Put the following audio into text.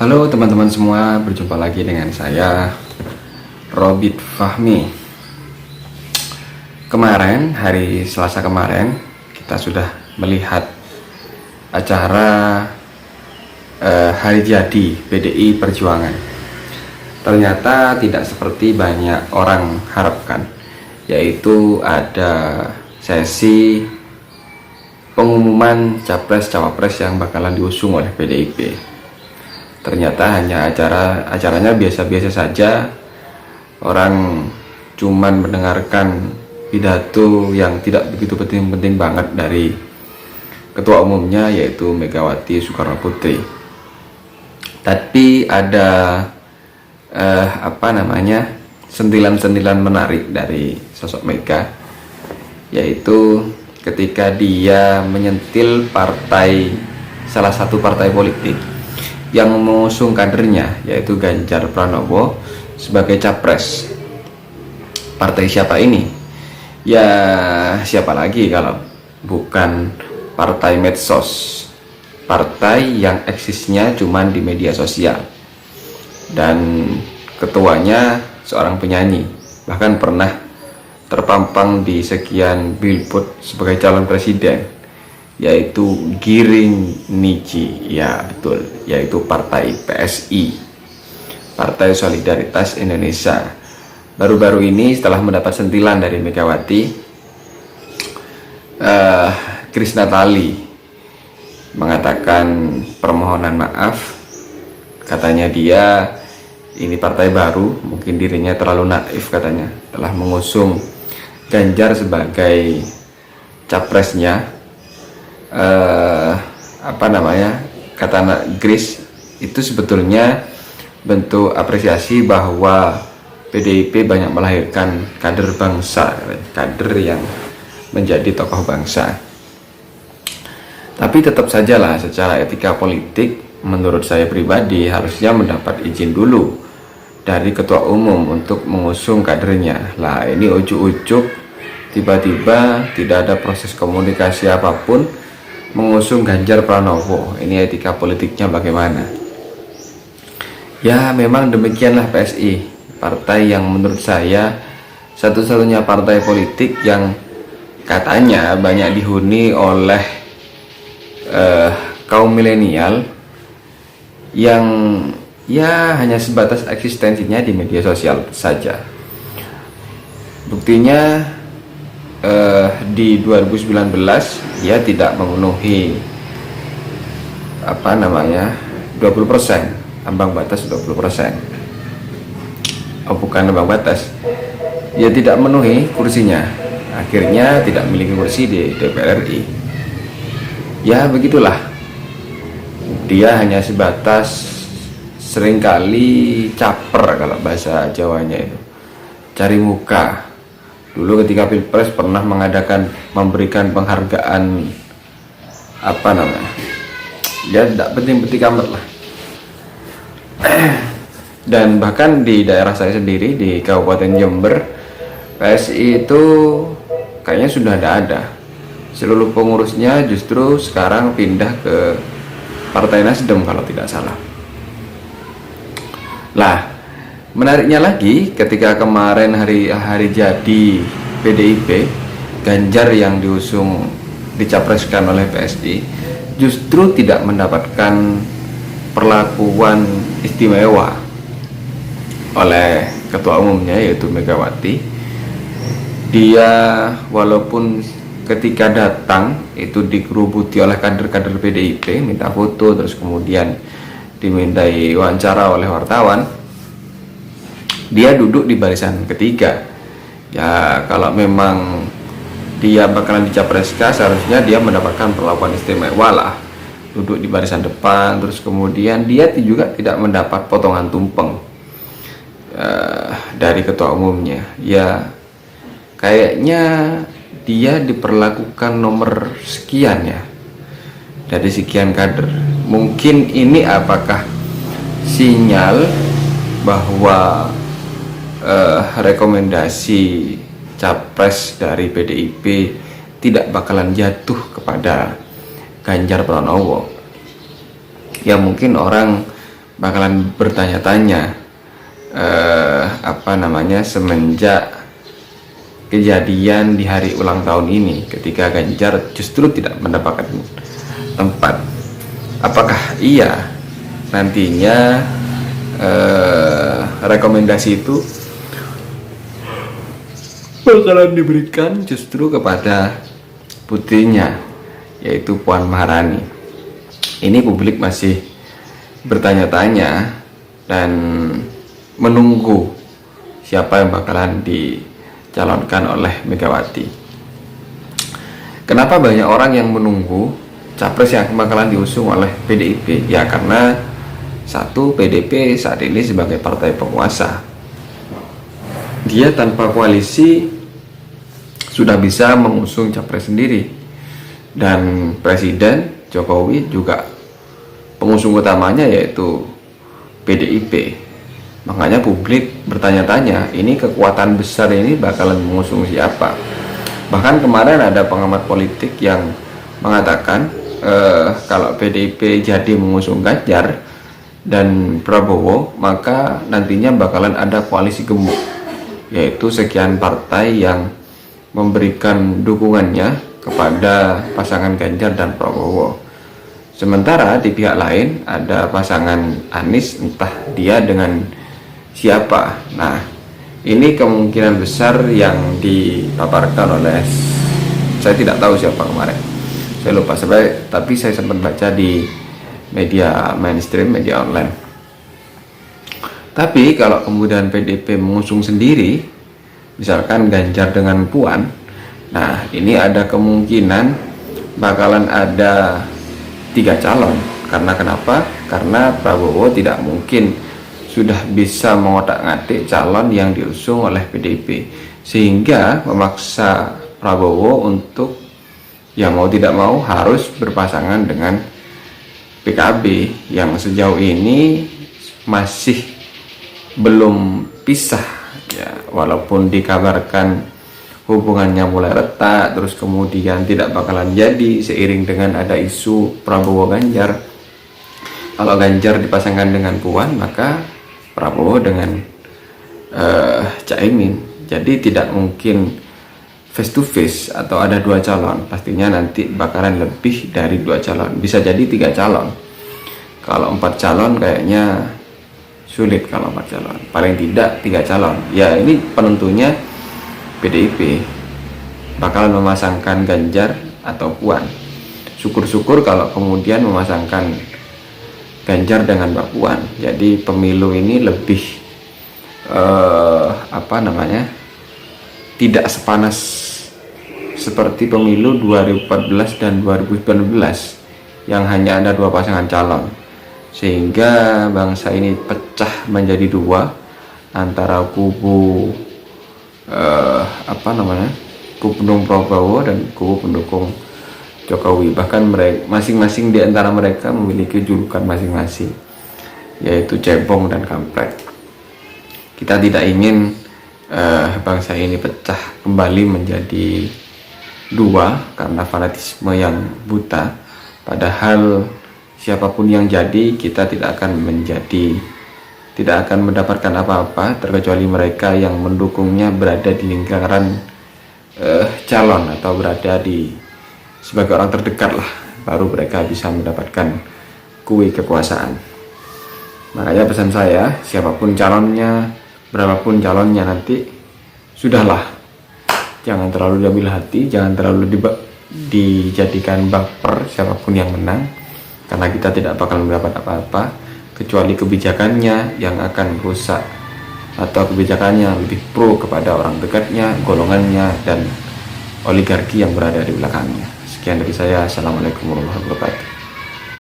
Halo teman-teman semua, berjumpa lagi dengan saya Robit Fahmi. Kemarin, hari Selasa kemarin, kita sudah melihat acara hari jadi PDI Perjuangan. Ternyata tidak seperti banyak orang harapkan, yaitu ada sesi pengumuman capres-cawapres yang bakalan diusung oleh PDIP. Ternyata hanya acaranya biasa-biasa saja. Orang cuman mendengarkan pidato yang tidak begitu penting-penting banget dari ketua umumnya, yaitu Megawati Soekarno Putri. Tapi ada sentilan-sentilan menarik dari sosok Mega, yaitu ketika dia menyentil salah satu partai politik yang mengusung kadernya, yaitu Ganjar Pranowo sebagai capres. Partai siapa ini? Ya siapa lagi kalau bukan partai medsos, partai yang eksisnya cuman di media sosial, dan ketuanya seorang penyanyi, bahkan pernah terpampang di sekian billboard sebagai calon presiden, yaitu Giring Niji. Ya betul, yaitu partai PSI, Partai Solidaritas Indonesia. Baru-baru ini setelah mendapat sentilan dari Megawati, Krisna Tali mengatakan permohonan maaf. Katanya dia ini partai baru, mungkin dirinya terlalu naif, katanya telah mengusung Ganjar sebagai capresnya. Kata Grace itu sebetulnya bentuk apresiasi bahwa PDIP banyak melahirkan kader bangsa, kader yang menjadi tokoh bangsa. Tapi tetap sajalah, secara etika politik menurut saya pribadi harusnya mendapat izin dulu dari ketua umum untuk mengusung kadernya. Lah ini ujuk-ujuk tiba-tiba tidak ada proses komunikasi apapun mengusung Ganjar Pranowo. Ini etika politiknya bagaimana? Ya memang demikianlah PSI, partai yang menurut saya satu-satunya partai politik yang katanya banyak dihuni oleh kaum milenial yang ya hanya sebatas eksistensinya di media sosial saja. Buktinya di 2019 dia tidak memenuhi 20%, ambang batas 20%. Bukan ambang batas, dia tidak memenuhi kursinya, akhirnya tidak memiliki kursi di DPR RI. Ya begitulah, dia hanya sebatas seringkali caper, kalau bahasa Jawanya itu cari muka. Dulu ketika Pilpres pernah memberikan penghargaan ya tidak penting-penting amat lah. Dan bahkan di daerah saya sendiri di Kabupaten Jember, PSI itu kayaknya sudah tidak ada. Seluruh pengurusnya justru sekarang pindah ke Partai Nasdem kalau tidak salah. Lah, menariknya lagi, ketika kemarin hari jadi PDIP, Ganjar yang dicapreskan oleh PSI justru tidak mendapatkan perlakuan istimewa oleh ketua umumnya, yaitu Megawati. Dia walaupun ketika datang itu dikerubuti oleh kader-kader PDIP, minta foto, terus kemudian dimintai wawancara oleh wartawan, dia duduk di barisan ketiga. Ya kalau memang dia bakalan dicapreskan, seharusnya dia mendapatkan perlakuan istimewa lah, duduk di barisan depan. Terus kemudian dia juga tidak mendapat potongan tumpeng dari ketua umumnya. Ya kayaknya dia diperlakukan nomor sekian ya dari sekian kader. Mungkin ini apakah sinyal bahwa rekomendasi capres dari PDIP tidak bakalan jatuh kepada Ganjar Pranowo? Ya mungkin orang bakalan bertanya-tanya semenjak kejadian di hari ulang tahun ini ketika Ganjar justru tidak mendapatkan tempat. Apakah iya nantinya rekomendasi itu bakalan diberikan justru kepada putrinya, yaitu Puan Maharani? Ini publik masih bertanya-tanya dan menunggu siapa yang bakalan dicalonkan oleh Megawati. Kenapa banyak orang yang menunggu capres yang bakalan diusung oleh PDIP? Ya karena satu, PDIP saat ini sebagai partai penguasa, dia tanpa koalisi sudah bisa mengusung capres sendiri, dan Presiden Jokowi juga pengusung utamanya yaitu PDIP. Makanya publik bertanya-tanya, ini kekuatan besar ini bakalan mengusung siapa? Bahkan kemarin ada pengamat politik yang mengatakan kalau PDIP jadi mengusung Ganjar dan Prabowo, maka nantinya bakalan ada koalisi gemuk, yaitu sekian partai yang memberikan dukungannya kepada pasangan Ganjar dan Prabowo. Sementara di pihak lain ada pasangan Anies, entah dia dengan siapa. Nah, ini kemungkinan besar yang dipaparkan oleh, saya tidak tahu siapa kemarin, saya lupa tapi saya sempat baca di media mainstream, media online. Tapi kalau kemudian PDIP mengusung sendiri, misalkan Ganjar dengan Puan, nah ini ada kemungkinan bakalan ada 3 calon. Karena kenapa? Karena Prabowo tidak mungkin sudah bisa mengotak-ngatik calon yang diusung oleh PDIP, sehingga memaksa Prabowo untuk mau tidak mau harus berpasangan dengan PKB yang sejauh ini masih belum pisah ya, walaupun dikabarkan hubungannya mulai retak, terus kemudian tidak bakalan jadi seiring dengan ada isu Prabowo Ganjar. Kalau Ganjar dipasangkan dengan Puan, maka Prabowo dengan Caimin. Jadi tidak mungkin face to face atau ada 2 calon. Pastinya nanti bakalan lebih dari 2 calon, bisa jadi 3 calon. Kalau 4 calon kayaknya sulit. Kalau 4 calon paling tidak 3 calon. Ya ini penentunya PDIP bakalan memasangkan Ganjar atau Puan. Syukur-syukur kalau kemudian memasangkan Ganjar dengan Mbak Puan. Jadi pemilu ini lebih tidak sepanas seperti pemilu 2014 dan 2019 yang hanya ada 2 pasangan calon, sehingga bangsa ini pecah menjadi 2 antara kubu kubu pendukung Prabowo dan kubu pendukung Jokowi. Bahkan mereka masing-masing di antara mereka memiliki julukan masing-masing, yaitu cebong dan kampret. Kita tidak ingin bangsa ini pecah kembali menjadi 2 karena fanatisme yang buta. Padahal siapapun yang jadi, kita tidak akan mendapatkan apa-apa terkecuali mereka yang mendukungnya berada di lingkaran calon atau berada sebagai orang terdekat lah, baru mereka bisa mendapatkan kue kekuasaan. Makanya pesan saya, siapapun calonnya, berapapun calonnya nanti, sudahlah, jangan terlalu diambil hati, jangan terlalu dijadikan baper siapapun yang menang, karena kita tidak bakal mendapat apa-apa kecuali kebijakannya yang akan rusak, atau kebijakannya lebih pro kepada orang dekatnya, golongannya, dan oligarki yang berada di belakangnya. Sekian dari saya. Assalamualaikum warahmatullahi wabarakatuh.